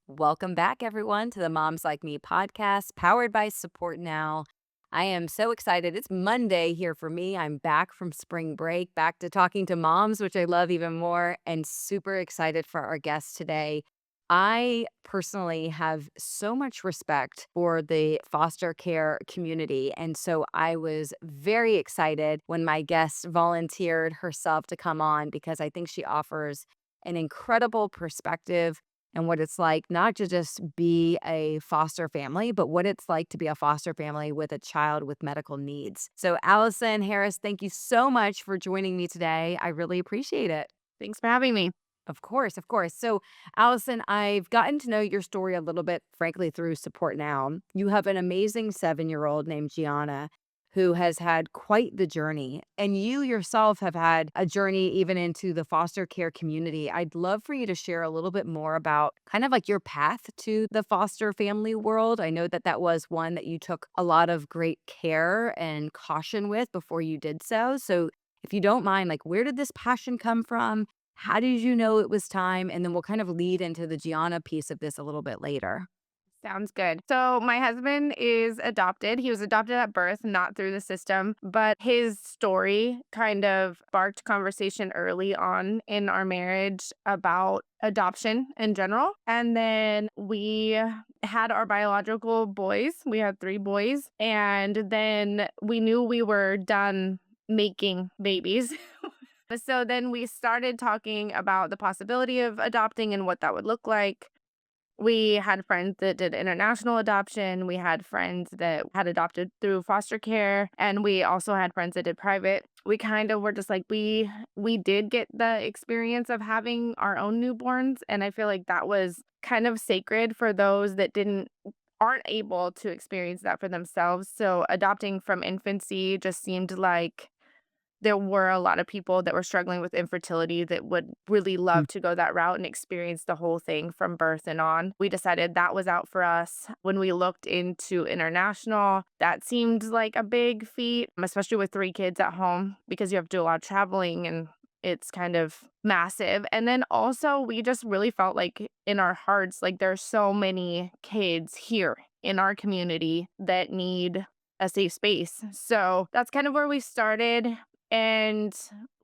Welcome back, everyone, to the Moms Like Me podcast, powered by Support Now. I am so excited. It's Monday here for me. I'm back from spring break, back to talking to moms, which I love even more, and super excited for our guest today. I personally have so much respect for the foster care community. And so I was very excited when my guest volunteered herself to come on because I think she offers an incredible perspective and what it's like not to just be a foster family, but what it's like to be a foster family with a child with medical needs. So, Allison Harris, thank you so much for joining me today. I really appreciate it. Thanks for having me. Of course, of course. So, Allison, I've gotten to know your story a little bit, frankly, through Support Now. You have an amazing 7-year-old named Gianna who has had quite the journey. And you yourself have had a journey even into the foster care community. I'd love for you to share a little bit more about kind of like your path to the foster family world. I know that that was one that you took a lot of great care and caution with before you did so. So, if you don't mind, like, where did this passion come from? How did you know it was time? And then we'll kind of lead into the Gianna piece of this a little bit later. Sounds good. So, my husband is adopted. He was adopted at birth, not through the system, but his story kind of sparked conversation early on in our marriage about adoption in general. And then we had our biological boys. We had three boys. And then we knew we were done making babies. So then we started talking about the possibility of adopting and what that would look like. We had friends that did international adoption. We had friends that had adopted through foster care, and we also had friends that did private. We kind of were just like we did get the experience of having our own newborns, and I feel like that was kind of sacred for those that didn't aren't able to experience that for themselves. So adopting from infancy just seemed like there were a lot of people that were struggling with infertility that would really Mm. love to go that route and experience the whole thing from birth and on. We decided that was out for us. When we looked into international, that seemed like a big feat, especially with three kids at home because you have to do a lot of traveling and it's kind of massive. And then also, we just really felt like in our hearts, like there's so many kids here in our community that need a safe space. So that's kind of where we started. And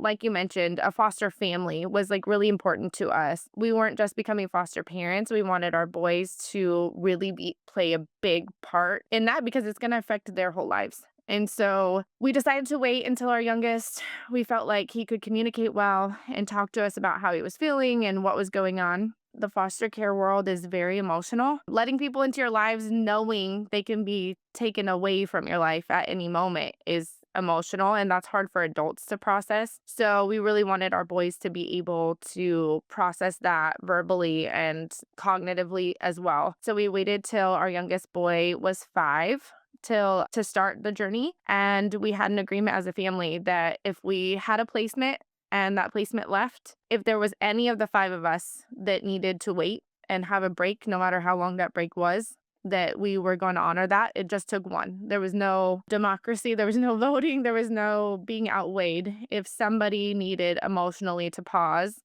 like you mentioned, a foster family was like really important to us. We weren't just becoming foster parents. We wanted our boys to really play a big part in that because it's going to affect their whole lives. And so we decided to wait until our youngest, we felt like he could communicate well and talk to us about how he was feeling and what was going on. The foster care world is very emotional. Letting people into your lives knowing they can be taken away from your life at any moment is emotional, and that's hard for adults to process. So we really wanted our boys to be able to process that verbally and cognitively as well. So we waited till our youngest boy was 5 till to start the journey, and we had an agreement as a family that if we had a placement and that placement left, if there was any of the 5 of us that needed to wait and have a break, no matter how long that break was, that we were going to honor that. It just took one. There was no democracy, there was no voting, there was no being outweighed. If somebody needed emotionally to pause,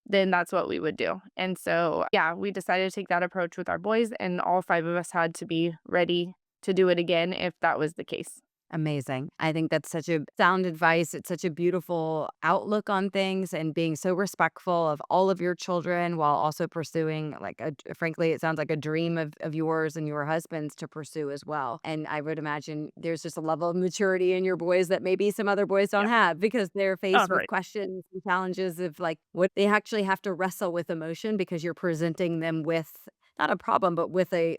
then that's what we would do. And so, yeah, we decided to take that approach with our boys, and all 5 of us had to be ready to do it again if that was the case. Amazing. I think that's such a sound advice. It's such a beautiful outlook on things and being so respectful of all of your children while also pursuing like frankly, it sounds like a dream of yours and your husband's to pursue as well. And I would imagine there's just a level of maturity in your boys that maybe some other boys don't Yeah. have because they're Oh, faced with right. questions and challenges of like what they actually have to wrestle with emotion because you're presenting them with not a problem, but with a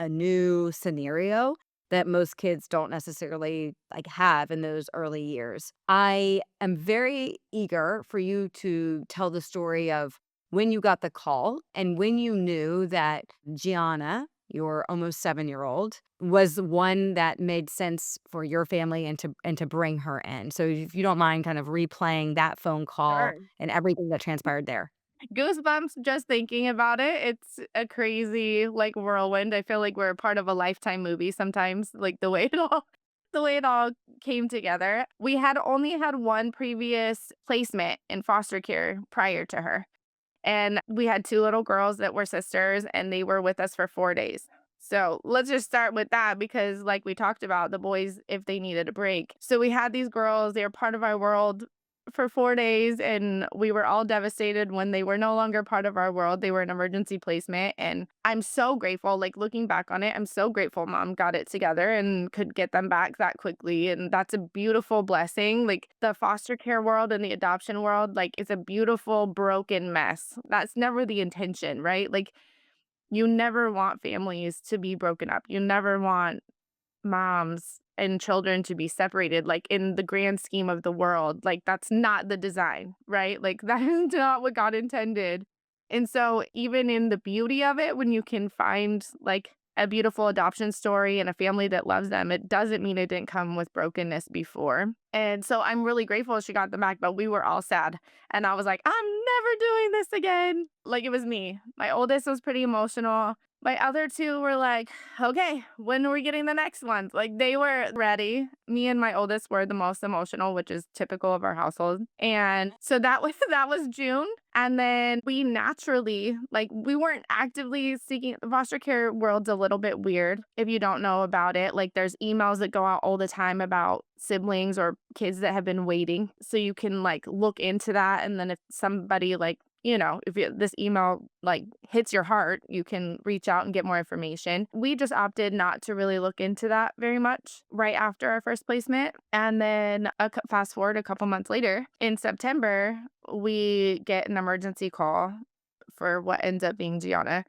new scenario that most kids don't necessarily, like, have in those early years. I am very eager for you to tell the story of when you got the call and when you knew that Gianna, your almost 7-year-old, was one that made sense for your family and to bring her in. So if you don't mind kind of replaying that phone call Sure. and everything that transpired there. Goosebumps just thinking about it. It's a crazy, like, whirlwind. I feel like we're a part of a Lifetime movie sometimes, like, the way it all the way it all came together. We had only had one previous placement in foster care prior to her. And we had 2 little girls that were sisters, and they were with us for 4 days. So, let's just start with that because like we talked about, the boys, if they needed a break. So, we had these girls, they were part of our world for 4 days, and we were all devastated when they were no longer part of our world. They were an emergency placement, and I'm so grateful, like, looking back on it, I'm so grateful mom got it together and could get them back that quickly, and that's a beautiful blessing. Like, the foster care world and the adoption world, like, it's a beautiful broken mess. That's never the intention, right? Like, you never want families to be broken up. You never want moms and children to be separated, like, in the grand scheme of the world, like, that's not the design, right? Like, that is not what God intended. And so, even in the beauty of it, when you can find, like, a beautiful adoption story and a family that loves them, it doesn't mean it didn't come with brokenness before. And so, I'm really grateful she got them back, but we were all sad. And I was like, "I'm never doing this again." Like, it was me. My oldest was pretty emotional. My other 2 were like, "Okay, when are we getting the next ones?" Like, they were ready. Me and my oldest were the most emotional, which is typical of our household, and so that was that was June, and then we naturally like, we weren't actively seeking the foster care world's a little bit weird if you don't know about it, like, there's emails that go out all the time about siblings or kids that have been waiting, so you can, like, look into that, and then if somebody, like, if this email like hits your heart, you can reach out and get more information. We just opted not to really look into that very much right after our first placement. And then fast forward a couple months later, in September, we get an emergency call for what ends up being Gianna.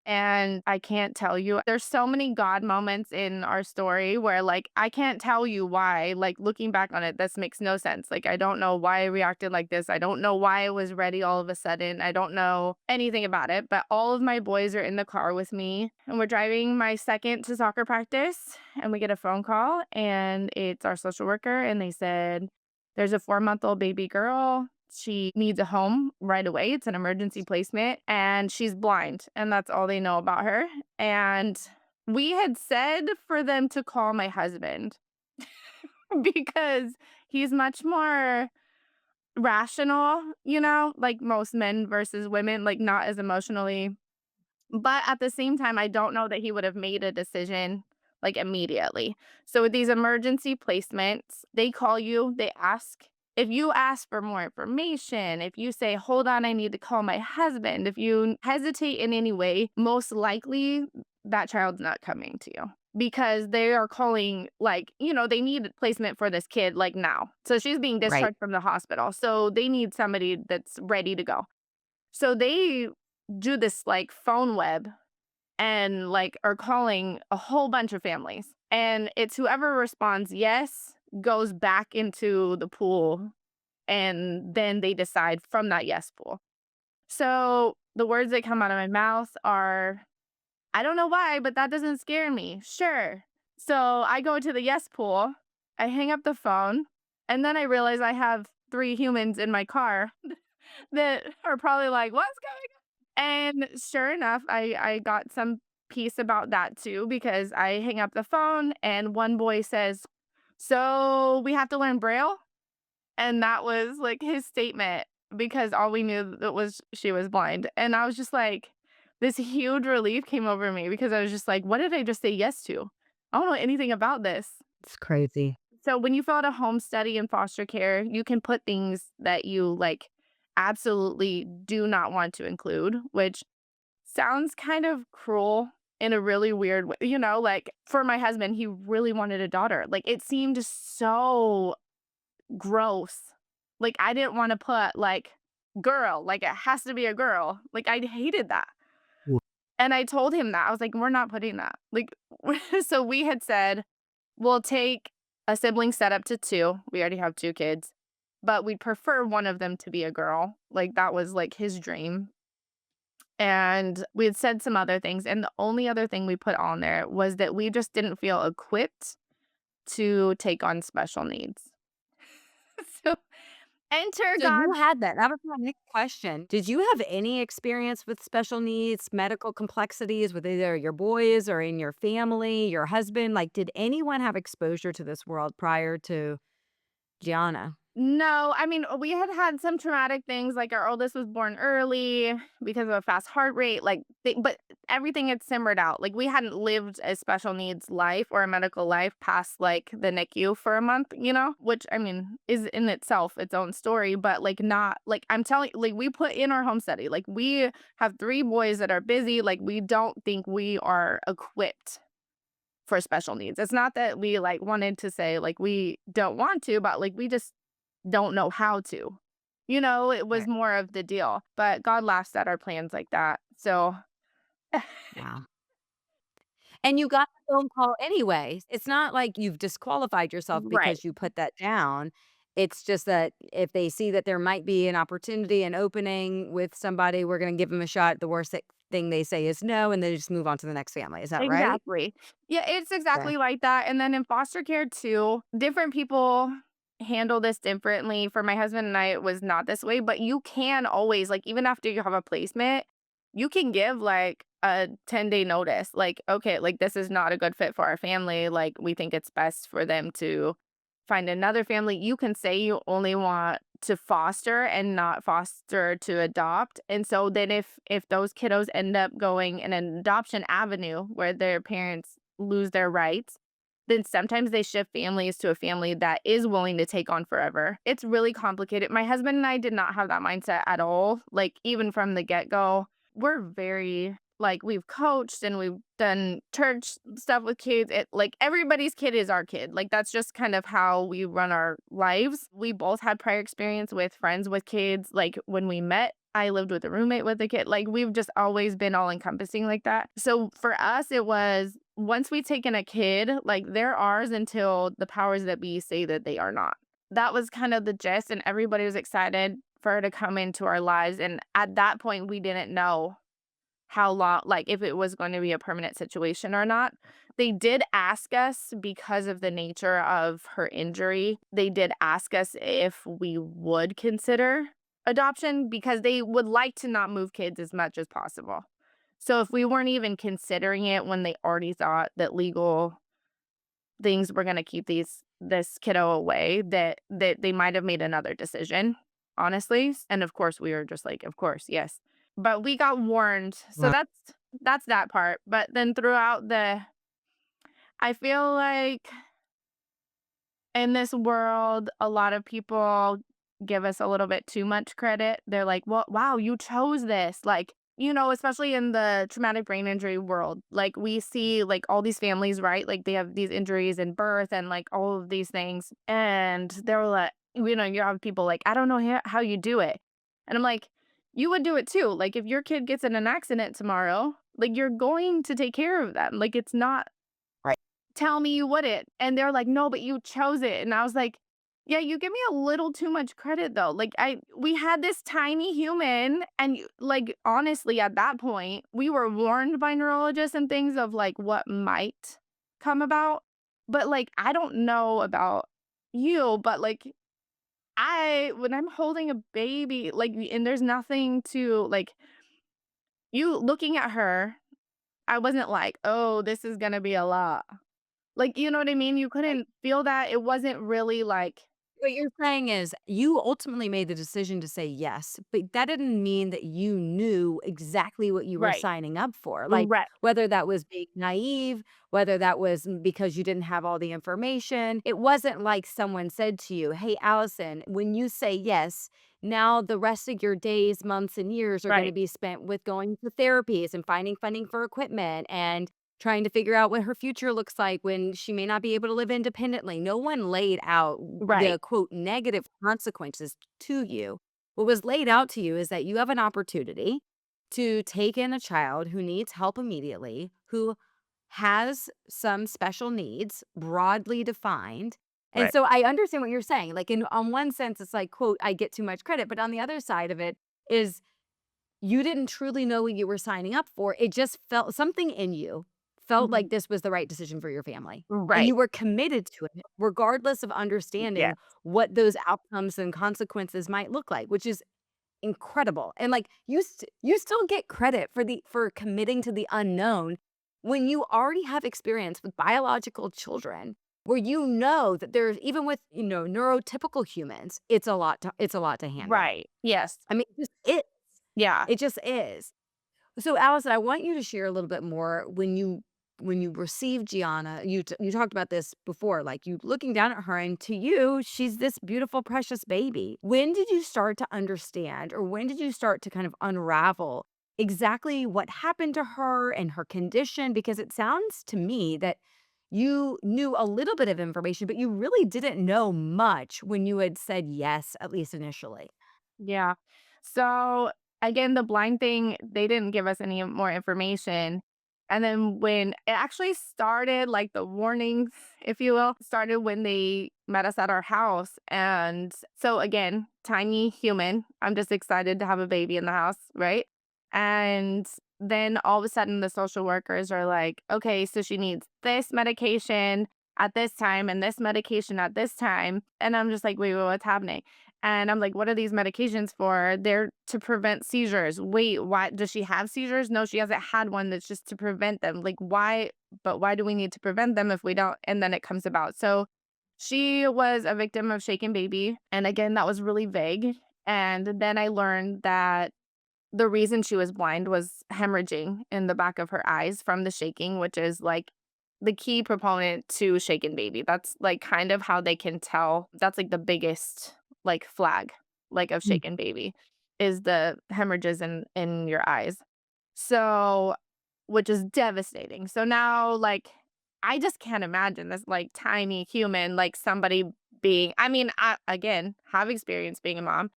And I can't tell you, there's so many God moments in our story where, like, I can't tell you why. Like, looking back on it, this makes no sense. Like, I don't know why I reacted like this. I don't know why I was ready all of a sudden. I don't know anything about it. But all of my boys are in the car with me, and we're driving my second to soccer practice. And we get a phone call, and it's our social worker. And they said, there's a 4-month-old baby girl. She needs a home right away. It's an emergency placement, and she's blind, and that's all they know about her. And we had said for them to call my husband because he's much more rational, like most men versus women, like not as emotionally. But at the same time, I don't know that he would have made a decision like immediately. So with these emergency placements, they call you, they ask. If you ask for more information, if you say, hold on, I need to call my husband, if you hesitate in any way, most likely that child's not coming to you because they are calling, like, they need placement for this kid like now. So she's being Right. discharged from the hospital. So they need somebody that's ready to go. So they do this like phone web and like are calling a whole bunch of families. And it's whoever responds yes goes back into the pool, and then they decide from that yes pool. So the words that come out of my mouth are, I don't know why, but that doesn't scare me. Sure. So I go to the yes pool, I hang up the phone, and then I realize I have 3 humans in my car that are probably like, what's going on? And sure enough, I got some peace about that too because I hang up the phone and one boy says, "So we have to learn Braille?" And that was like his statement because all we knew that was she was blind. And I was just like, this huge relief came over me because I was just like, what did I just say yes to? I don't know anything about this. It's crazy. So when you fill out a home study in foster care, you can put things that you like absolutely do not want to include, which sounds kind of cruel in a really weird way. Like for my husband, he really wanted a daughter. Like it seemed so gross. Like I didn't want to put like girl, like it has to be a girl. Like I hated that. W And I told him that. I was like, we're not putting that. Like, so we had said, we'll take a sibling set up to 2. We already have 2 kids, but we'd prefer one of them to be a girl. Like, that was, like, his dream. And we had said some other things, and the only other thing we put on there was that we just didn't feel equipped to take on special needs. So, enter So you God. had that. That was my next question. Did you have any experience with special needs, medical complexities with either your boys or in your family, your husband? Like, did anyone have exposure to this world prior to Gianna? No, I mean, we had had some traumatic things, like, our oldest was born early because of a fast heart rate, like, but everything had simmered out, like, we hadn't lived a special needs life or a medical life past, like, the NICU for a month, which, I mean, is in itself its own story, but, like, not like, I'm telling like, we put in our home study, like, we have 3 boys that are busy, like, we don't think we are equipped for special needs. It's not that we, like, wanted to say, like, we don't want to, but, like, we just don't know how to. It was Right. more of the deal, but God laughs at our plans like that. So Wow. And you got the phone call anyways. It's not like you've disqualified yourself right. because you put that down. It's just that if they see that there might be an opportunity, an opening with somebody, we're gonna give them a shot. The worst thing they say is no, and they just move on to the next family. Is that right? Exactly. Yeah, it's Okay. exactly like that, and then in foster care too, different people handle this differently. For my husband and I, it was not this way, but you can always, like, even after you have a placement, you can give, like, a 10-day notice, like, "Okay, like, this is not a good fit for our family, like, we think it's best for them to find another family." You can say you only want to foster and not foster to adopt, and so then if those kiddos end up going in an adoption avenue where their parents lose their rights, then sometimes they shift families to a family that is willing to take on forever. It's really complicated. My husband and I did not have that mindset at all, like, even from the get-go. We're very like, we've coached and we've done church stuff with kids. Like, everybody's kid is our kid. Like, that's just kind of how we run our lives. We both had prior experience with friends with kids. Like, when we met, I lived with a roommate with a kid. Like, we've just always been all encompassing like that. So for us, it was once we taken a kid, like, they're ours until the powers that be say that they are not. That was kind of the gist, and everybody was excited for her to come into our lives. And at that point, we didn't know how long, like, if it was going to be a permanent situation or not. They did ask us because of the nature of her injury, they did ask us if we would consider adoption because they would like to not move kids as much as possible. So if we weren't even considering it when they already thought that legal things were gonna keep this kiddo away, that they might have made another decision, honestly, and of course, we were just like, "Of course, yes." But we got warned, so Wow. that's that part, but then throughout I feel like in this world, a lot of people give us a little bit too much credit. They're like, "Well, wow, you chose this." Like, especially in the traumatic brain injury world, like, we see, like, all these families, right? Like, they have these injuries in birth and, like, all of these things, and they're like, you have people like, "I don't know how you do it." And I'm like, "You would do it too." Like, if your kid gets in an accident tomorrow, like, you're going to take care of them. Like, it's not Right. tell me you wouldn't. And they're like, "No, but you chose it." And I was like, "Yeah, you give me a little too much credit though." Like, we had this tiny human and like, honestly, at that point, we were warned by neurologists and things of like what might come about. But like, I don't know about you, but like, when I'm holding a baby, like, and there's nothing to like, you looking at her, I wasn't like, "Oh, this is gonna be a lot." Like, you know what I mean? You Right. couldn't feel that. It wasn't really like What you're saying is you ultimately made the decision to say yes, but that didn't mean that you knew exactly what you were right, signing up for. Like, right, whether that was being naive, whether that was because you didn't have all the information. It wasn't like someone said to you, "Hey, Allison, when you say yes, now the rest of your days, months, and years are going to right, be spent with going to therapies and finding funding for equipment and trying to figure out what her future looks like when she may not be able to live independently." No one laid out right, the quote negative consequences to you. What was laid out to you is that you have an opportunity to take in a child who needs help immediately, who has some special needs broadly defined. And right, so I understand what you're saying. Like, in on one sense it's like quote I get too much credit, but on the other side of it is you didn't truly know what you were signing up for. It just felt something in you felt like mhm, this was the right decision for your family, and right, you were committed to it regardless of yeah, understanding what those outcomes and consequences might look like, which is incredible. And, like, you still get credit for committing to the unknown when you already have experience with biological children. where you know that there's even with, neurotypical humans, it's a lot to handle. Right. Yes. I mean, Yeah. it just is. So, Allison, I want you to share a little bit more when you received Gianna. You talked about this before, like you looking down at her, and to you, she's this beautiful, precious baby. When did you start to understand, or when did you start to kind of unravel exactly what happened to her and her condition? Because it sounds to me that you knew a little bit of information, but you really didn't know much when you had said yes, at least initially. Yeah. So again, the blind thing, they didn't give us any more information. And then when it actually started, like the warning, if you will, started when they met us at our house. And so again, tiny human. I'm just excited to have a baby in the house, right? And then all of a sudden the social workers are like, okay, so she needs this medication at this time and this medication at this time. And I'm just like, wait, what's happening? And I'm like, "What are these medications for?" "They're to prevent seizures." "Wait, why does she have seizures?" "No, she hasn't had one, that's just to prevent them." Like, "Why but why do we need to prevent them if we don't?" And then it comes about. So, she was a victim of shaken baby, and again, that was really vague. And then I learned that the reason she was blind was hemorrhaging in the back of her eyes from the shaking, which is, like, the key proponent to shaken baby. That's, like, kind of how they can tell. That's, like, the biggest, like, flag, like, of Mm. shaken baby, is the hemorrhages in your eyes. So which is devastating. So now, like, I just can't imagine this, like, tiny human, like, somebody being I mean, I, again, have experience being a mom.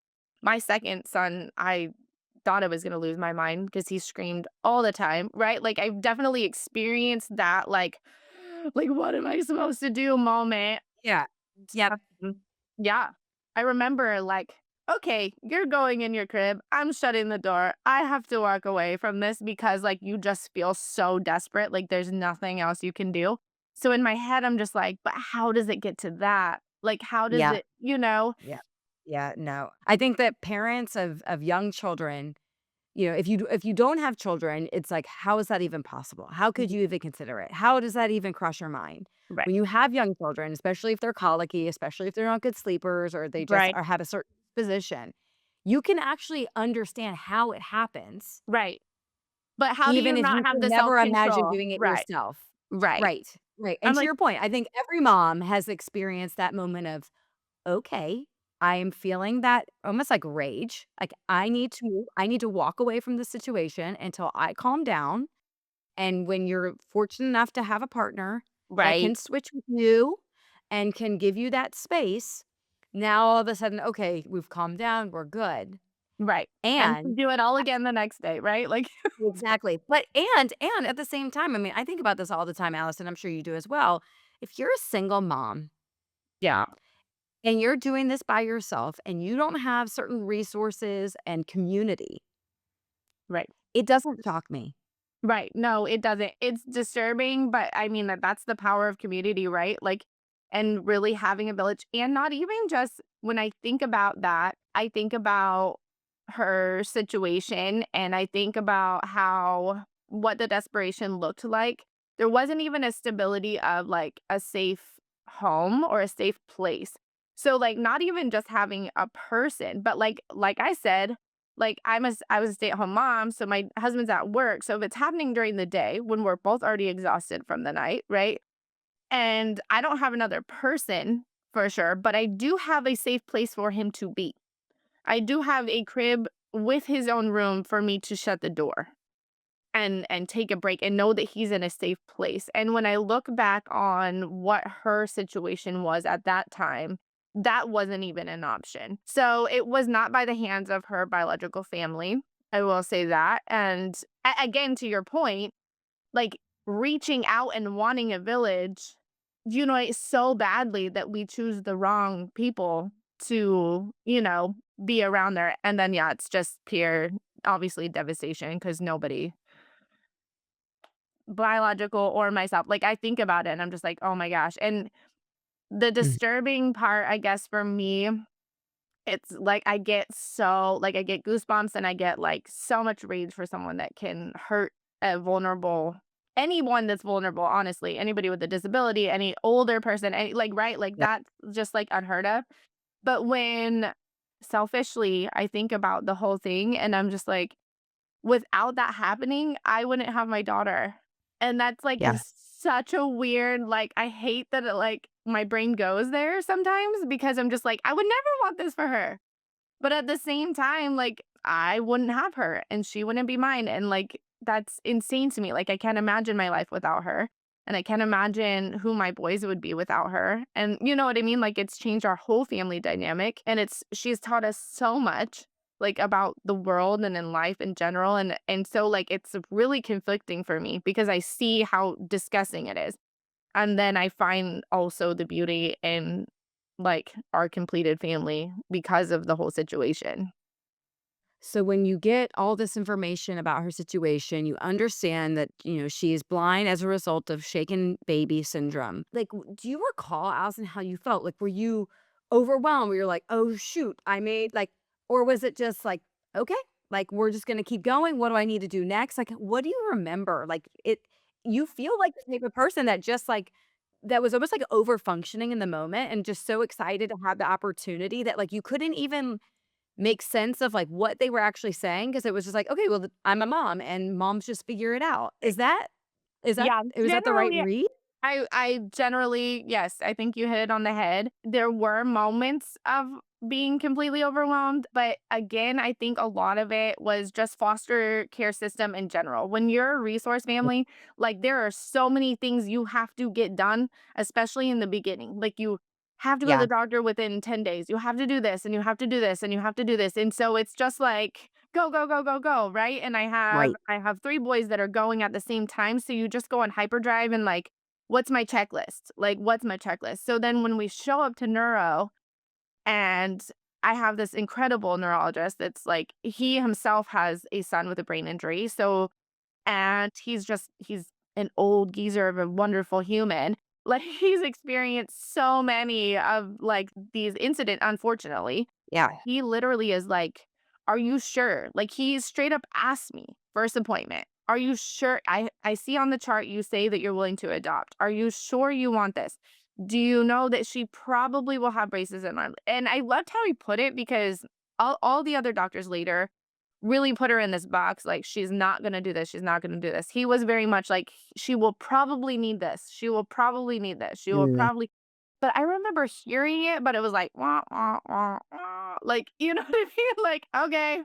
My 2nd son, I thought I was gonna lose my mind because he screamed all the time, right? Like, I've definitely experienced that, like, "What am I supposed to do?" moment. Yeah. Yep. Yeah. I remember, like, "Okay, you're going in your crib. I'm shutting the door. I have to walk away from this," because, like, you just feel so desperate, like, there's nothing else you can do. So in my head, I'm just like, "But how does it get to that? Like, how does Yeah. it" you know? Yeah. Yeah, no. I think that parents of young children, if you don't have children, it's like, how is that even possible? How could Mhm. you even consider it? How does that even cross your mind? Right. When you have young children, especially if they're colicky, especially if they're not good sleepers or they just Right. are have a certain position, you can actually understand how it happens, Right. But how do you even if not you have can the never imagine self-control? doing it Right. yourself. Right. Right, right, and I'm to like your point, I think every mom has experienced that moment of, "Okay, I am feeling that almost like rage, like, I need to walk away from the situation until I calm down," and when you're fortunate enough to have a partner that right. can switch with you and can give you that space, now all of a sudden, "Okay, we've calmed down, we're good," Right. And to and do it all again the next day, right? Like exactly, but and at the same time, I mean, I think about this all the time, Allison, I'm sure you do as well. If you're a single mom Yeah. and you're doing this by yourself and you don't have certain resources and community, Right. it doesn't shock me. Right. No, it doesn't. It's disturbing, but I mean that's the power of community, right? Like and really having a village and not even just when I think about that, I think about her situation and I think about how what the desperation looked like. There wasn't even a stability of like a safe home or a safe place. So like not even just having a person, but like I said, like, I was a stay-at-home mom, so my husband's at work, so if it's happening during the day when we're both already exhausted from the night, right? And I don't have another person for sure, but I do have a safe place for him to be. I do have a crib with his own room for me to shut the door and take a break and know that he's in a safe place. And when I look back on what her situation was at that time, that wasn't even an option. So it was not by the hands of her biological family. I will say that. And again, to your point, like reaching out and wanting a village, it's so badly that we choose the wrong people to, be around there. And then, yeah, it's just pure, obviously, devastation because nobody biological or myself. Like, I think about it and I'm just like, "Oh my gosh." And the Mm. disturbing part, I guess, for me, it's like I get goosebumps and I get, like, so much rage for someone that can hurt a vulnerable anyone that's vulnerable, honestly, anybody with a disability, any older person, any like, right? Like, Yeah. that's just, like, unheard of. But when selfishly, I think about the whole thing and I'm just like, without that happening, I wouldn't have my daughter. And that's, like, Yeah. such a weird, like, I hate that it, like, my brain goes there sometimes because I'm just like, I would never want this for her. But at the same time, like, I wouldn't have her and she wouldn't be mine, and, like, that's insane to me, like, I can't imagine my life without her, and I can't imagine who my boys would be without her, and you know what I mean? Like, it's changed our whole family dynamic, and she's taught us so much, like, about the world and in life in general, and so, like, it's really conflicting for me because I see how disgusting it is. And then I find also the beauty in, like, our completed family because of the whole situation. So when you get all this information about her situation, you understand that, she is blind as a result of shaken baby syndrome. Like, do you recall, Allison, how you felt? Like, were you overwhelmed? Where you're like, oh, shoot, I made like, or was it just like, okay, like, we're just going to keep going. What do I need to do next? Like, what do you remember? Like, you feel like the type of person that just like, that was almost like over functioning in the moment and just so excited to have the opportunity that like you couldn't even make sense of, like, what they were actually saying because it was just like, "Okay, well, th I'm a mom, and moms just figure it out." Yeah, Was that the right generally read? I generally yes, I think you hit it on the head. There were moments of being completely overwhelmed, but again, I think a lot of it was just foster care system in general. When you're a resource family, like there are so many things you have to get done, especially in the beginning. Like you have to go to Yeah, the doctor within 10 days. You have to do this and you have to do this and you have to do this. And so it's just like go go go go go, right? And right. I have 3 boys that are going at the same time, so you just go on hyperdrive and like what's my checklist? Like, what's my checklist? So then when we show up to neuro and I have this incredible neurologist that's like, he himself has a son with a brain injury. So, and he's an old geezer of a wonderful human. Like, he's experienced so many of like these incidents, unfortunately. Yeah. He literally is like, "Are you sure?" Like, he straight up asked me, first appointment, "Are you sure? I see on the chart you say that you're willing to adopt. Are you sure you want this? Do you know that she probably will have braces in on" and I loved how he put it because all the other doctors later really put her in this box, like, "She's not gonna do this, she's not gonna do this." He was very much like, "She will probably need this. She will probably need this. She will Mm. probably" but I remember hearing it, but it was like, "Wah, wah, wah, wah," like, you know what I mean? Like, "Okay,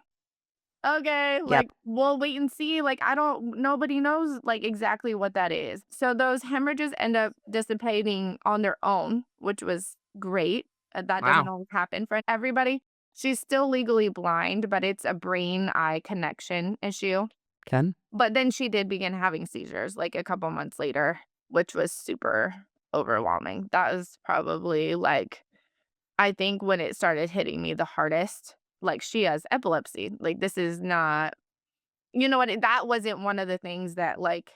okay," Yep. like, "We'll wait and see," like, I don't nobody knows, like, exactly what that is. So those hemorrhages end up dissipating on their own, which was great. That doesn't Wow. always happen for everybody. She's still legally blind, but it's a brain-eye connection issue. Ken? But then she did begin having seizures, like, a couple months later, which was super overwhelming. That was probably, like, I think when it started hitting me the hardest. Like, she has epilepsy. Like, this is not you know what? That wasn't one of the things that, like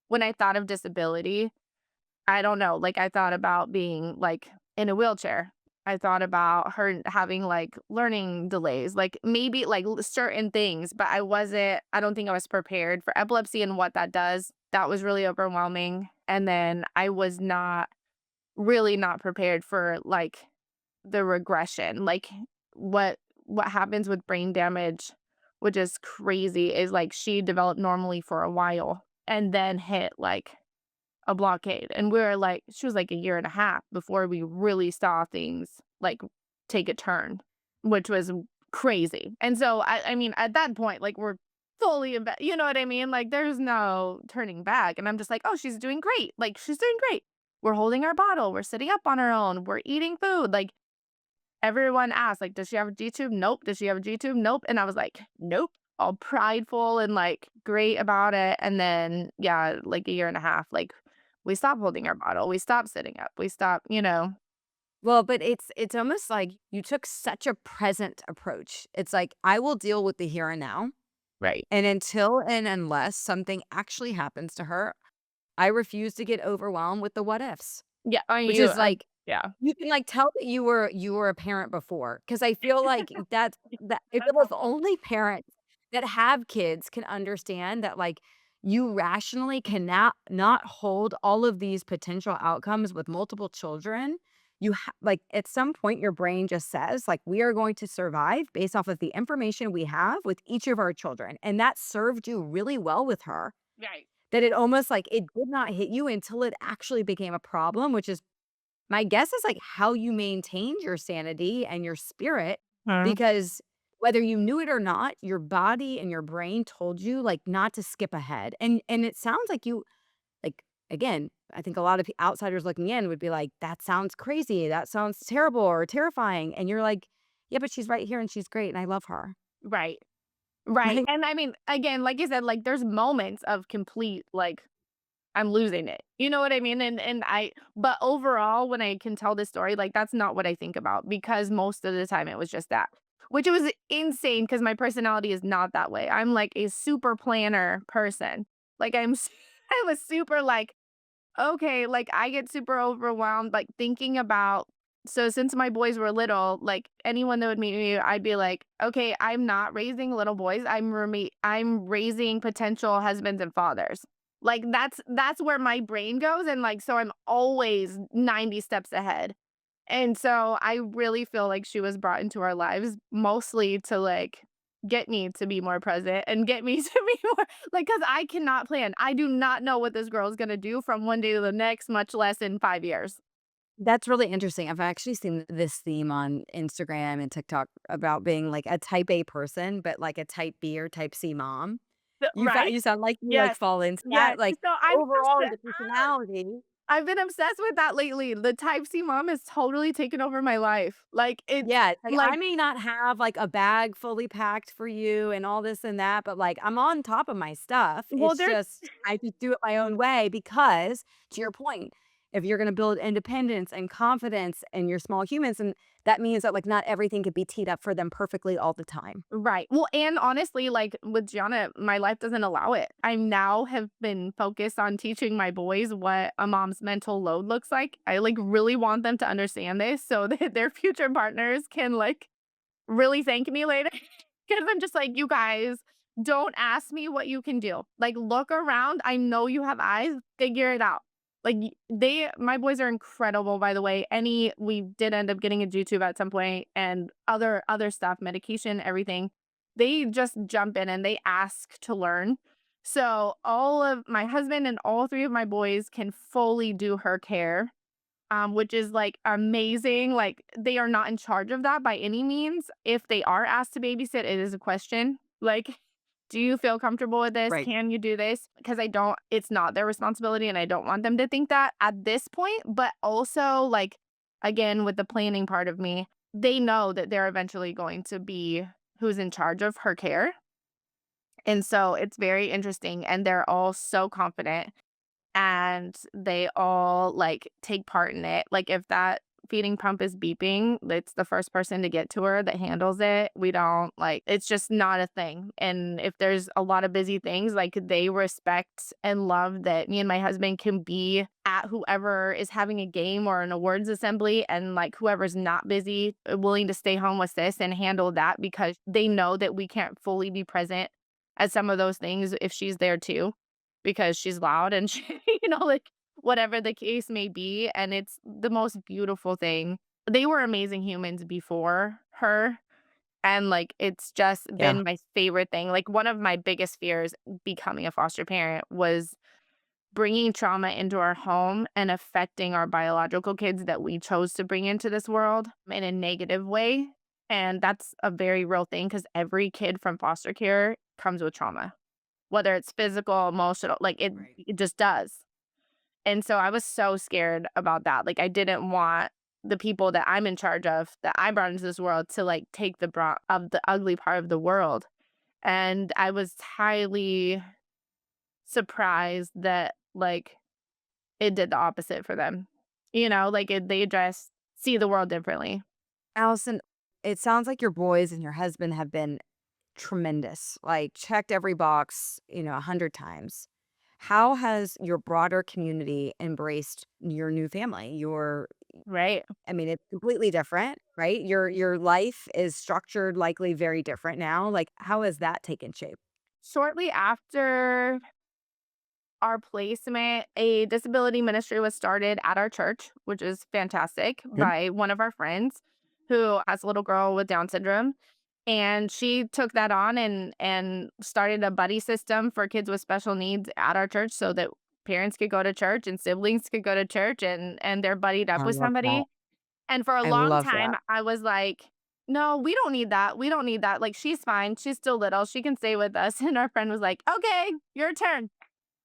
when I thought of disability, I don't know, like, I thought about being, like, in a wheelchair. I thought about her having, like, learning delays, like, maybe, like, certain things, but I don't think I was prepared for epilepsy and what that does. That was really overwhelming, and then I was not prepared for, like, the regression, like, what happens with brain damage, which is crazy, is, like, she developed normally for a while and then hit, like, a blockade, and we were like she was like a year and a half before we really saw things, like, take a turn, which was crazy, and so, I mean, at that point, like, we're fully you know what I mean? Like, there's no turning back, and I'm just like, "Oh, she's doing great, like, she's doing great. We're holding our bottle, we're sitting up on our own, we're eating food," like, everyone asked, like, "Does she have a G-tube?" "Nope." "Does she have a G-tube?" "Nope." And I was like, "Nope." All prideful and, like, great about it, and then, yeah, like, a year and a half, like, we stopped holding our bottle, we stopped sitting up, we stopped Well, but it's almost like you took such a present approach. It's like, "I will deal with the here and now, Right. and until and unless something actually happens to her, I refuse to get overwhelmed with the what ifs." Yeah, I mean, Which is like yeah. you can, like, tell that you were a parent before, because I feel like that I feel like only parents that have kids can understand that, like, you rationally cannot not hold all of these potential outcomes with multiple children. Like, at some point, your brain just says, like, "We are going to survive based off of the information we have with each of our children," and that served you really well with her, Right. that it almost like it did not hit you until it actually became a problem, which is my guess is, like, how you maintained your sanity and your spirit, Mhm. because whether you knew it or not, your body and your brain told you, like, not to skip ahead, and it sounds like you like, again, I think a lot of outsiders looking in would be like, "That sounds crazy, that sounds terrible or terrifying," and you're like, "Yeah, but she's right here and she's great and I love her." Right. Right. Like, And I mean, again, like you said, like there's moments of complete like I'm losing it. You know what I mean? And I but overall, when I can tell this story, like that's not what I think about because most of the time it was just that. Which was insane because my personality is not that way. I'm like a super planner person. Like I was super like, okay, like I get super overwhelmed, like thinking about so since my boys were little, like anyone that would meet me, I'd be like, okay, I'm not raising little boys. I'm raising potential husbands and fathers. Like that's where my brain goes. And like so I'm always 90 steps ahead. And so I really feel like she was brought into our lives mostly to like get me to be more present and get me to be more like cuz I cannot plan. I do not know what this girl is going to do from one day to the next, much less in 5 years. that's really interesting. I've actually seen this theme on Instagram and TikTok about being, like, a type A person, but, like, a type B or type C mom. Right? You sound like you, like, Yes. fall into Yes. that, like, So I'm overall, obsessed. the personality. I've been obsessed with that lately. The type C mom has totally taken over my life. Like it's Yeah, it's like, like I may not have, like, a bag fully packed for you and all this and that, but, like, I'm on top of my stuff. well It's there's just I just do it my own way because, to your point, if you're gonna build independence and confidence in your small humans, and that means that, like, not everything could be teed up for them perfectly all the time. right. Well, and honestly, like with Gianna, my life doesn't allow it. I now have been focused on teaching my boys what a mom's mental load looks like. I like really want them to understand this so that their future partners can like really thank me later. Because I'm just like, you guys don't ask me what you can do. Like, look around. I know you have eyes. Figure it out. Like my boys are incredible, by the way. We did end up getting a G-tube at some point and other stuff, medication, everything. They just jump in and they ask to learn. So all of my husband and all three of my boys can fully do her care, which is like amazing. Like they are not in charge of that by any means. If they are asked to babysit, it is a question. Like, do you feel comfortable with this? Right. Can you do this? Because I don't, it's not their responsibility and I don't want them to think that at this point. But also, like, again, with the planning part of me, they know that they're eventually going to be who's in charge of her care. And so it's very interesting. And they're all so confident and they all, like, take part in it. Like, if that feeding pump is beeping, it's the first person to get to her that handles it. We don't like, it's just not a thing, and if there's a lot of busy things, like, they respect and love that me and my husband can be at whoever is having a game or an awards assembly, and, like, whoever's not busy, willing to stay home with this and handle that because they know that we can't fully be present at some of those things if she's there too because she's loud and she like, whatever the case may be, and it's the most beautiful thing. They were amazing humans before her, and, like, it's just Yeah. been my favorite thing. Like, one of my biggest fears becoming a foster parent was bringing trauma into our home and affecting our biological kids that we chose to bring into this world in a negative way, and that's a very real thing because every kid from foster care comes with trauma. Whether it's physical, emotional, like, Right. it just does. And so I was so scared about that, like, I didn't want the people that I'm in charge of, that I brought into this world to, like, take the brunt of the ugly part of the world, and I was highly surprised that, like, it did the opposite for them. Like, they just see the world differently. Allison, it sounds like your boys and your husband have been tremendous, like, checked every box, 100 times. How has your broader community embraced your new family? Right. I mean, it's completely different, right? Your life is structured likely very different now. Like, how has that taken shape? Shortly after our placement, a disability ministry was started at our church, which is fantastic, Good. by one of our friends who has a little girl with Down syndrome. And she took that on and started a buddy system for kids with special needs at our church so that parents could go to church and siblings could go to church and they're buddied up I with love that. somebody. And for a I long love time, that. I was like, "No, we don't need that. We don't need that. Like, she's fine. She's still little. She can stay with us." And our friend was like, "Okay, your turn.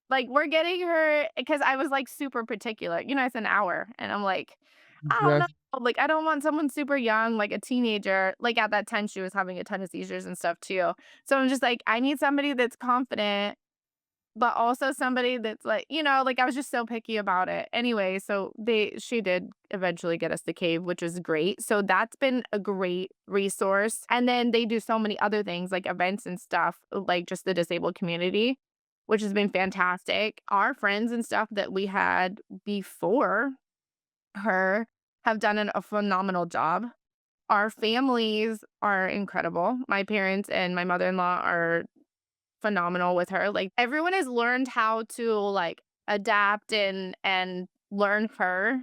Like, we're getting her," because I was, like, super particular. It's an hour, and I'm like, "I don't know. Yes. Like, I don't want someone super young, like a teenager." Like, at that time, she was having a ton of seizures and stuff too. So I'm just like, "I need somebody that's confident, but also somebody that's like, I was just so picky about it. Anyway, so she did eventually get us the cave, which was great. So that's been a great resource. And then they do so many other things like events and stuff, like just the disabled community, which has been fantastic. Our friends and stuff that we had before her have done a phenomenal job. Our families are incredible. My parents and my mother-in-law are phenomenal with her. Like, everyone has learned how to, like, adapt and learn her,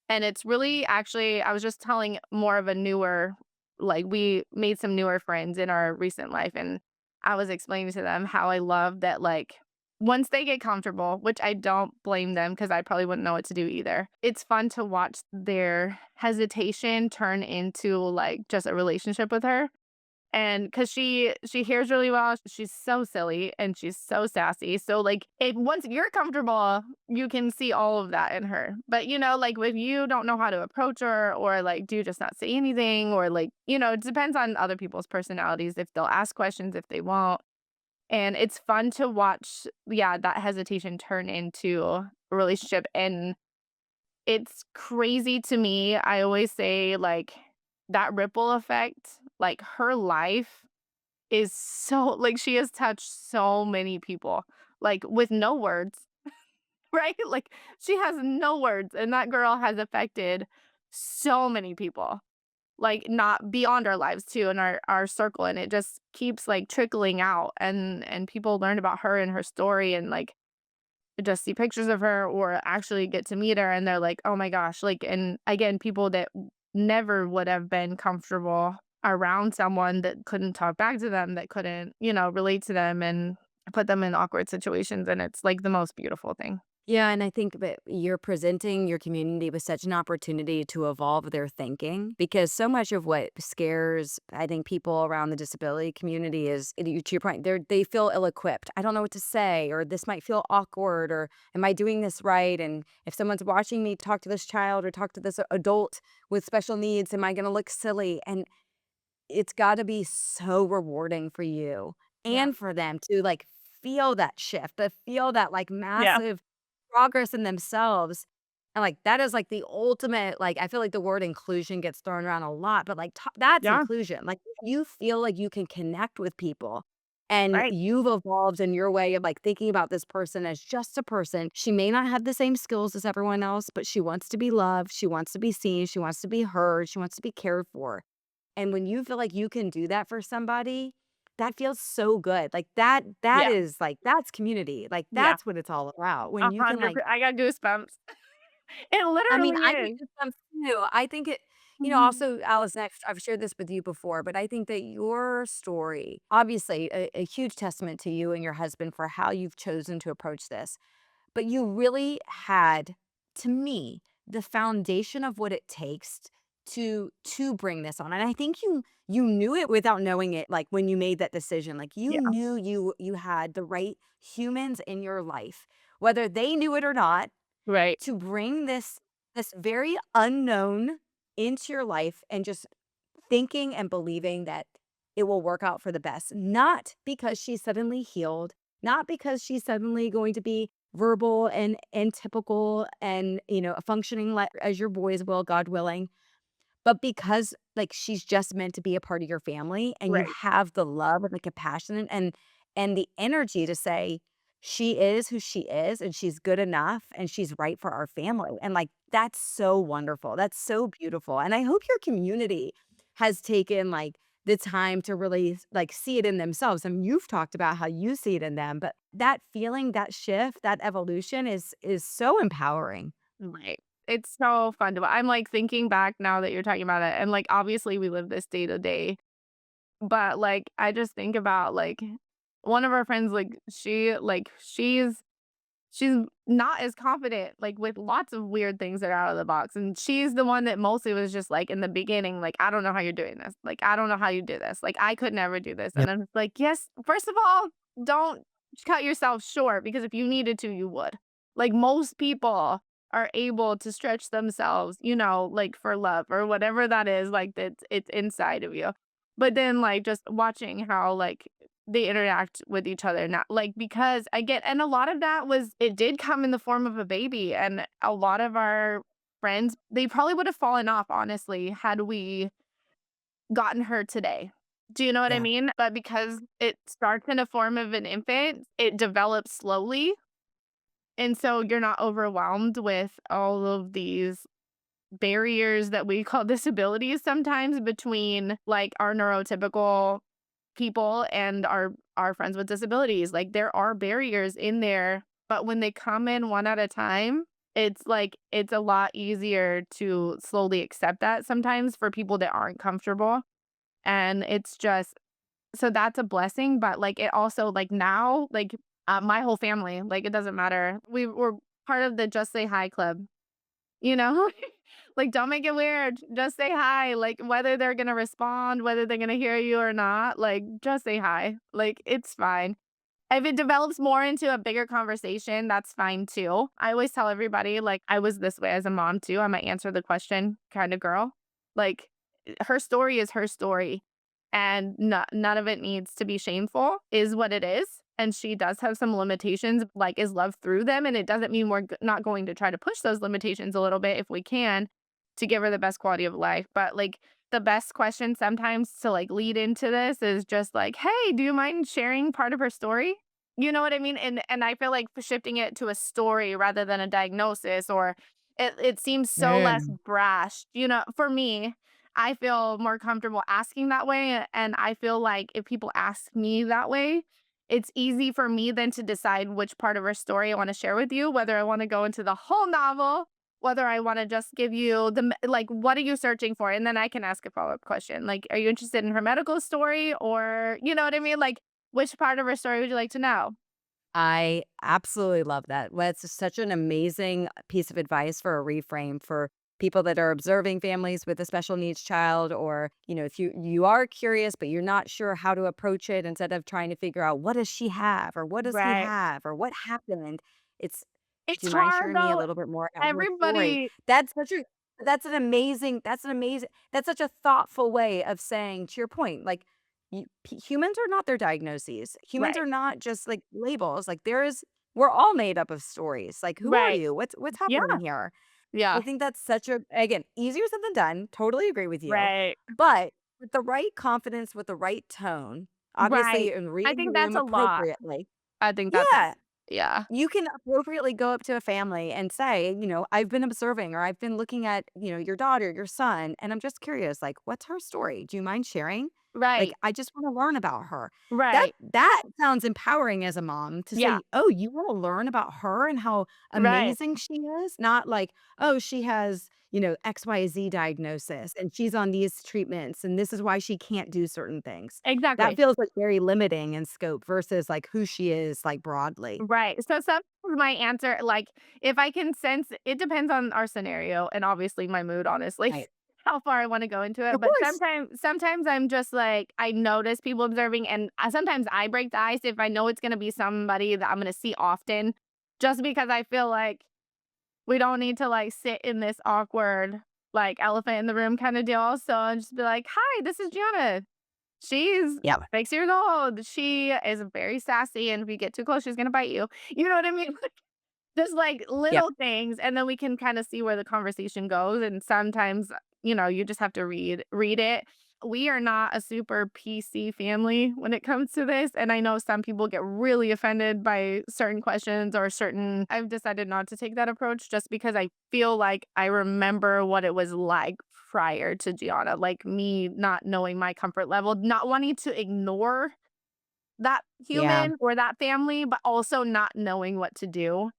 and it's really actually I was just telling more of a newer like, we made some newer friends in our recent life, and I was explaining to them how I love that, like, once they get comfortable, which I don't blame them because I probably wouldn't know what to do either, it's fun to watch their hesitation turn into, like, just a relationship with her. And because she hears really well, she's so silly and she's so sassy. So, like, if once you're comfortable, you can see all of that in her. But, like, if you don't know how to approach her or, like, do you just not say anything or, like, it depends on other people's personalities if they'll ask questions, if they won't. And it's fun to watch, yeah, that hesitation turn into a relationship. And it's crazy to me. I always say, like, that ripple effect, like, her life is so like, she has touched so many people, like, with no words, right? Like, she has no words, and that girl has affected so many people, like, not beyond our lives too, in our circle, and it just keeps, like, trickling out, and people learn about her and her story and, like, just see pictures of her or actually get to meet her, and they're like, "Oh my gosh," like, and again, people that never would have been comfortable around someone that couldn't talk back to them, that couldn't, relate to them and put them in awkward situations, and it's, like, the most beautiful thing. Yeah, and I think that you're presenting your community with such an opportunity to evolve their thinking because so much of what scares, I think, people around the disability community is, to your point, they feel ill-equipped. I don't know what to say, or this might feel awkward, or am I doing this right? And if someone's watching me talk to this child or talk to this adult with special needs, am I going to look silly? And it's gotta be so rewarding for you Yeah. and for them to, like, feel that shift, to feel that, like, Yeah. massive progress in themselves, and, like, that is, like, the ultimate, like, I feel like the word inclusion gets thrown around a lot, but, like, ta that's Yeah. inclusion, like, you feel like you can connect with people, and Right. you've evolved in your way of, like, thinking about this person as just a person. She may not have the same skills as everyone else, but she wants to be loved, she wants to be seen, she wants to be heard, she wants to be cared for. And when you feel like you can do that for somebody, that feels so good. Like, that Yeah. is, like, that's community. Like, Yeah. that's what it's all about. When you can, 100 like, I got goosebumps. It I mean, literally I get is. goosebumps too. I think it, Mhm. also, Alice, I've shared this with you before, but I think that your story, obviously a huge testament to you and your husband for how you've chosen to approach this. But you really had, to me, the foundation of what it takes to bring this on, and I think you knew it without knowing it, like, when you made that decision, like, you Yeah. knew you had the right humans in your life, whether they knew it or not, Right. to bring this very unknown into your life and just thinking and believing that it will work out for the best, not because she's suddenly healed, not because she's suddenly going to be verbal and typical and, functioning like as your boys will, God willing, but because, like, she's just meant to be a part of your family and you Right. have the love and the compassion and the energy to say, "She is who she is, and she's good enough, and she's right for our family." And, like, that's so wonderful. That's so beautiful. And I hope your community has taken, like, the time to really like see it in themselves. And you've talked about how you see it in them, but that feeling, that shift, that evolution is so empowering. Right. It's so fun to I'm, like, thinking back now that you're talking about it, and, like, obviously, we live this day to day, but, like, I just think about, like, one of our friends, she's not as confident, like, with lots of weird things that are out of the box, and she's the one that mostly was just, like, in the beginning, like, "I don't know how you're doing this." Like, "I don't know how you do this." Like, "I could never do this." Yep. And I'm like, "Yes, first of all, don't cut yourself short because if you needed to, you would." Like, most people are able to stretch themselves, like, for love or whatever that is, like, it's inside of you. But then, like, just watching how, like, they interact with each other now, like, because I get and a lot of that was it did come in the form of a baby, and a lot of our friends, they probably would have fallen off, honestly, had we gotten her today. Do you know what I Yeah. mean? But because it starts in a form of an infant, it develops slowly, and so you're not overwhelmed with all of these barriers that we call disabilities sometimes between, like, our neurotypical people and our friends with disabilities. Like, there are barriers in there, but when they come in one at a time, it's a lot easier to slowly accept that sometimes for people that aren't comfortable, and it's just so that's a blessing, but, like, it also, like, now, like, my whole family, like, it doesn't matter. We're part of the Just Say Hi club, you know? Like, don't make it weird. Just say hi. Like, whether they're gonna respond, whether they're gonna hear you or not, like, just say hi. Like, it's fine. If it develops more into a bigger conversation, that's fine too. I always tell everybody, like, I was this way as a mom too. I'm a answer the question kind of girl. Like, her story is her story, and none of it needs to be shameful, is what it is. And she does have some limitations, like, is love through them. And it doesn't mean we're not going to try to push those limitations a little bit if we can to give her the best quality of life. But, like, the best question sometimes to, like, lead into this is just like, "Hey, do you mind sharing part of her story?" You know what I mean? And I feel like shifting it to a story rather than a diagnosis, or it seems so less Mm. brash, for me, I feel more comfortable asking that way, and I feel like if people ask me that way, it's easy for me then to decide which part of her story I wanna share with you, whether I wanna go into the whole novel, whether I wanna just give you like, "What are you searching for?" And then I can ask a follow-up question, like, "Are you interested in her medical story?" Or you know what I mean? Like, "Which part of her story would you like to know?" I absolutely love that. Well, it's just such an amazing piece of advice for a reframe for people that are observing families with a special needs child, or, if you are curious but you're not sure how to approach it, instead of trying to figure out what does she have or what does he Right. have or what happened. It's Do It's you mind hard sharing me a though. little bit more about her story? Everybody That's such a that's an amazing that's such a thoughtful way of saying, to your point, like, humans are not their diagnoses. Humans Right, are not just, like, labels. Like, we're all made up of stories. Like, who are right. you? What's happening Yeah, here? I yeah, think that's such a again, easier said than done, totally agree with you, right, but with the right confidence, with the right tone, right. obviously, and I reading the think that's room a lot. appropriately. I think that's Yeah. yeah. You can appropriately go up to a family and say, "I've been observing, or I've been looking at, your daughter, your son, and I'm just curious, like, what's her story? Do you mind sharing? Like, Right, I just wanna learn about her." That right. that sounds empowering as a mom to Yeah, say, "Oh, you wanna learn about her and how right. amazing she is?" Not like, "Oh, she has, XYZ diagnosis, and she's on these treatments, and this is why she can't do certain things." That Exactly. feels, like, very limiting in scope versus, like, who she is, like, broadly. Right. So sometimes my answer, like, if I can sense it depends on our scenario and obviously my mood, honestly, Right. how far I wanna go into it, Of but course. sometimes I'm just like, I notice people observing, and sometimes I break the ice if I know it's gonna be somebody that I'm gonna see often, just because I feel like we don't need to, like, sit in this awkward, like, elephant in the room kinda deal, so I'll just be like, "Hi, this is Gianna. She's Yeah. 6 years old. She is very sassy, and if you get too close, she's gonna bite you." You know what I mean? Just, like, Yep. little things, and then we can kinda see where the conversation goes, and sometimes, you just have to read it. we are not a super PC family when it comes to this. And I know some people get really offended by certain questions or certain, I've decided not to take that approach just because I feel like I remember what it was like prior to Gianna, like me not knowing my comfort level, not wanting to ignore that Yeah. human or that family, but also not knowing what to do.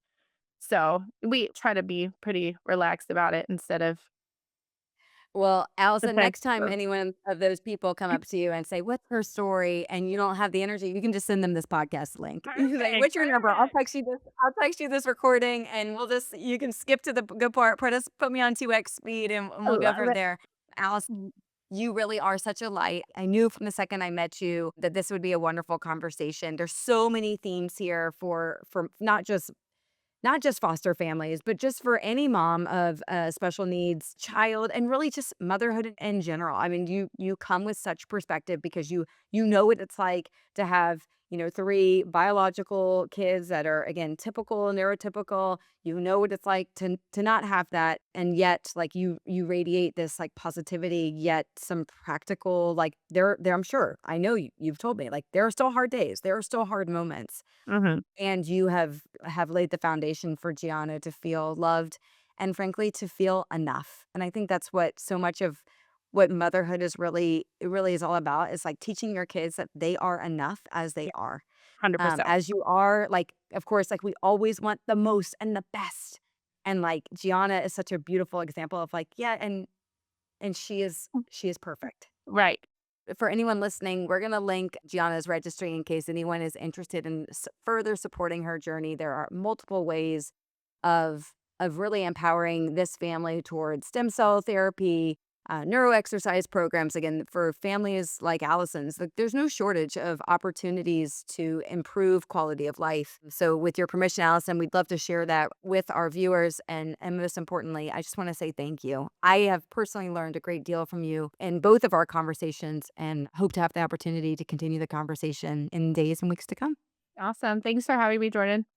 So we try to be pretty relaxed about it instead of Well, Allison, next time defensive. anyone of those people come up to you and say, "What's her story?" and you don't have the energy, you can just send them this podcast link. You can say, Perfect, "What's your number? perfect. I'll text you this recording, and we'll just you can skip to the good part, put me on 2x speed, and I we'll go love from it. there." Allison, you really are such a light. I knew from the second I met you that this would be a wonderful conversation. There's so many themes here for not just foster families, but just for any mom of a special needs child and really just motherhood in general. I mean, you come with such perspective because you know what it's like to have, three biological kids that are again typical, neurotypical. You know what it's like to not have that. And yet like you radiate this like positivity, yet some practical, like there I'm sure. I know you've told me like there are still hard days, there are still hard moments Mhm. and you have laid the foundation for Gianna to feel loved and frankly to feel enough. And I think that's what so much of what motherhood is really it really is all about is like teaching your kids that they are enough as they Yeah, are. 100%. As you are, like of course, like we always want the most and the best. And like Gianna is such a beautiful example of like, yeah, and she is perfect. Right. For anyone listening, we're going to link Gianna's registry in case anyone is interested in further supporting her journey. There are multiple ways of really empowering this family towards stem cell therapy, neuro exercise programs. Again, for families like Allison's, like, there's no shortage of opportunities to improve quality of life. So, with your permission, Allison, we'd love to share that with our viewers. And most importantly, I just want to say thank you. I have personally learned a great deal from you in both of our conversations and hope to have the opportunity to continue the conversation in days and weeks to come. Awesome. Thanks for having me, Jordan.